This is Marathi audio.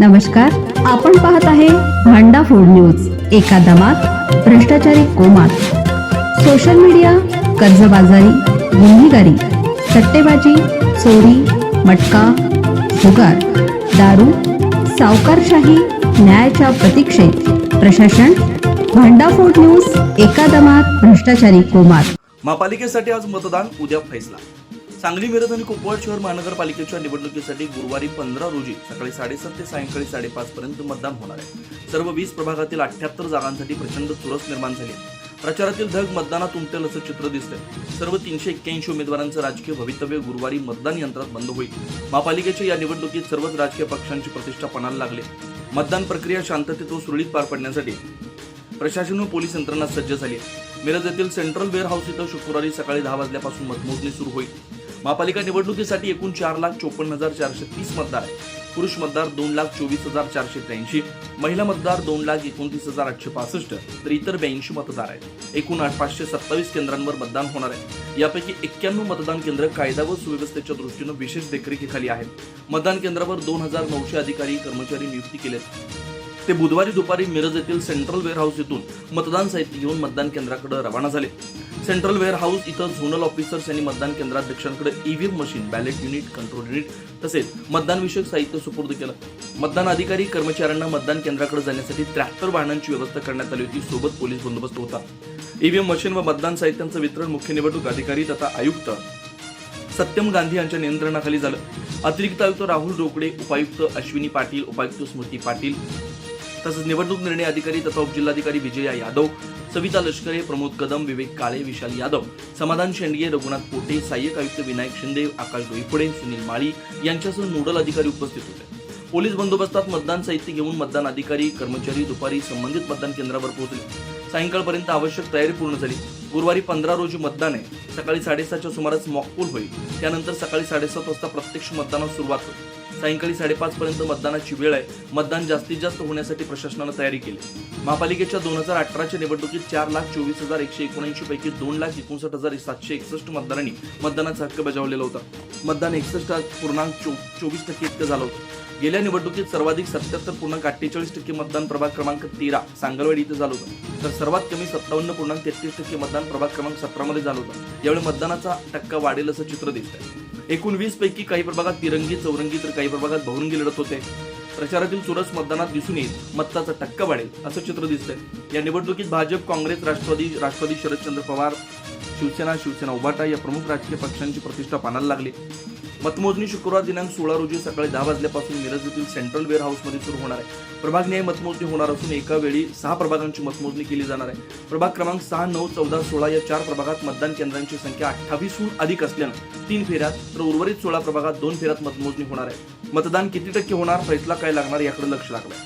नमस्कार, आपण पाहत आहे भांडा फूड न्यूज. एका दमात भ्रष्टाचारी कोमात. सोशल मीडिया, कर्जबाजारी, गुन्हेगारी, सट्टेबाजी, चोरी, मटका, जुगार, दारू, सावकारशाही, न्यायाच्या प्रतीक्षेत प्रशासन. भांडा फूड न्यूज. एका दमात भ्रष्टाचारी कोमात. महापालिकेसाठी आज मतदान, उद्या फैसला. सांगली, मिरज आणि कुपवाड शहर महानगरपालिकेच्या निवडणुकीसाठी गुरुवारी 15 रोजी सकाळी 7:30 ते सायंकाळी 5:30 पर्यंत मतदान होणार आहे. सर्व 20 प्रभागातील 78 जागांसाठी प्रचंड चुरस निर्माण झाली आहे. प्रचारातील धग मतदानात उमटेल असं चित्र दिसतंय. सर्व 381 उमेदवारांचं राजकीय भवितव्य गुरुवारी मतदान यंत्रात बंद होईल. महापालिकेच्या या निवडणुकीत सर्वच राजकीय पक्षांची प्रतिष्ठा पणाला लागली. मतदान प्रक्रिया शांततेत व सुरळीत पार पडण्यासाठी प्रशासन व पोलीस यंत्रणा सज्ज झाली आहे. मिरज येथील सेंट्रल वेअर हाऊस इथं शुक्रवारी सकाळी 10 वाजल्यापासून मतमोजणी सुरू होईल. महापालिका निवडणुकीसाठी एकूण 4,54,430 मतदार आहेत. पुरुष मतदार 2,24,483, महिला मतदार 2,29,865, तर इतर 82 मतदार आहेत. एकूण 527 केंद्रांवर मतदान होणार आहे. यापैकी 91 मतदान केंद्र कायदा व सुव्यवस्थेच्या दृष्टीनं विशेष देखरेखीखाली आहेत. मतदान केंद्रावर 2,900 अधिकारी कर्मचारी नियुक्ती केलेत. ते बुधवारी दुपारी मिरज येथील सेंट्रल वेअर हाऊस येथून मतदान साहित्य घेऊन मतदान केंद्राकडे रवाना झाले. सेंट्रल वेअर हाऊस इथं झोनल ऑफिसर्स यांनी मतदान केंद्राध्यक्षांकडे EVM machine, ballot unit, control unit तसेच मतदान विषयक साहित्य सुपूर्द केलं. मतदान अधिकारी कर्मचाऱ्यांना मतदान केंद्राकडे जाण्यासाठी 73 वाहनांची व्यवस्था करण्यात आली होती. सोबत पोलीस बंदोबस्त होता. ईव्हीएम मशीन व मतदान साहित्यांचं वितरण मुख्य निवडणूक अधिकारी तथा आयुक्त सत्यम गांधी यांच्या नियंत्रणाखाली झालं. अतिरिक्त आयुक्त राहुल रोकडे, उपायुक्त अश्विनी पाटील, उपायुक्त स्मृती पाटील तसंच निवडणूक निर्णय अधिकारी तथा उपजिल्हाधिकारी विजया यादव, सविता लष्करे, प्रमोद कदम, विवेक काळे, विशाल यादव, समाधान शेंडगे, रघुनाथ पोटे, सहाय्यक आयुक्त विनायक शिंदे, आकाश डोईफोडे, सुनील माळी यांच्यासह नोडल अधिकारी उपस्थित होते. पोलीस बंदोबस्तात मतदान साहित्य घेऊन मतदान अधिकारी कर्मचारी दुपारी संबंधित मतदान केंद्रावर पोहोचले. सायंकाळपर्यंत आवश्यक तयारी पूर्ण झाली. गुरुवारी 15 रोजी मतदान आहे. सकाळी 7:30च्या सुमारास मॉकपोल होईल. त्यानंतर सकाळी 7:30 वाजता प्रत्यक्ष मतदानास सुरुवात होईल. सायंकाळी 5:30 पर्यंत मतदानाची वेळ आहे. मतदान जास्तीत जास्त होण्यासाठी प्रशासनानं तयारी केली. महापालिकेच्या 2018च्या निवडणुकीत 4,24,179 पैकी 2,59,761 मतदारांनी मतदानाचा हक्क बजावलेला होता. मतदान 61.24% इतकं झालं होतं. गेल्या निवडणुकीत सर्वाधिक 77.48% मतदान प्रभाग क्रमांक 13 सांगलवाडी इथं झालं होतं, तर सर्वात कमी 57.33% मतदान प्रभाग क्रमांक 17 मध्ये झालं होतं. यावेळी मतदानाचा टक्का वाढेल असं चित्र दिसतंय. एकूण 20 पैकी काही प्रभागात तिरंगी, चौरंगी तर काही प्रभागात बहुरंगी लढत होते. प्रचारातील चुरस मतदानात दिसून येईल. मताचा टक्का वाढेल असं चित्र दिसतंय. या निवडणुकीत भाजप, काँग्रेस, राष्ट्रवादी शरदचंद्र पवार, शिवसेना उभाटा या प्रमुख राजकीय पक्षांची प्रतिष्ठा पाणाला लागली. मतमोजणी शुक्रवार दिनांक 16 रोजी सकाळी 10 वाजल्यापासून मिरज येथील सेंट्रल वेअर हाऊसमध्ये सुरू होणार आहे. प्रभागनिहाय मतमोजणी होणार असून एका वेळी 6 प्रभागांची मतमोजणी केली जाणार आहे. प्रभाग क्रमांक 6, 9, 14, 16 या 4 प्रभागात मतदान केंद्रांची संख्या 28हून अधिक असल्यानं 3 फेऱ्यात तर उर्वरित 16 प्रभागात 2 फेऱ्यात मतमोजणी होणार आहे. मतदान किती टक्के होणार, फैसला काय लागणार याकडे लक्ष लागलंय.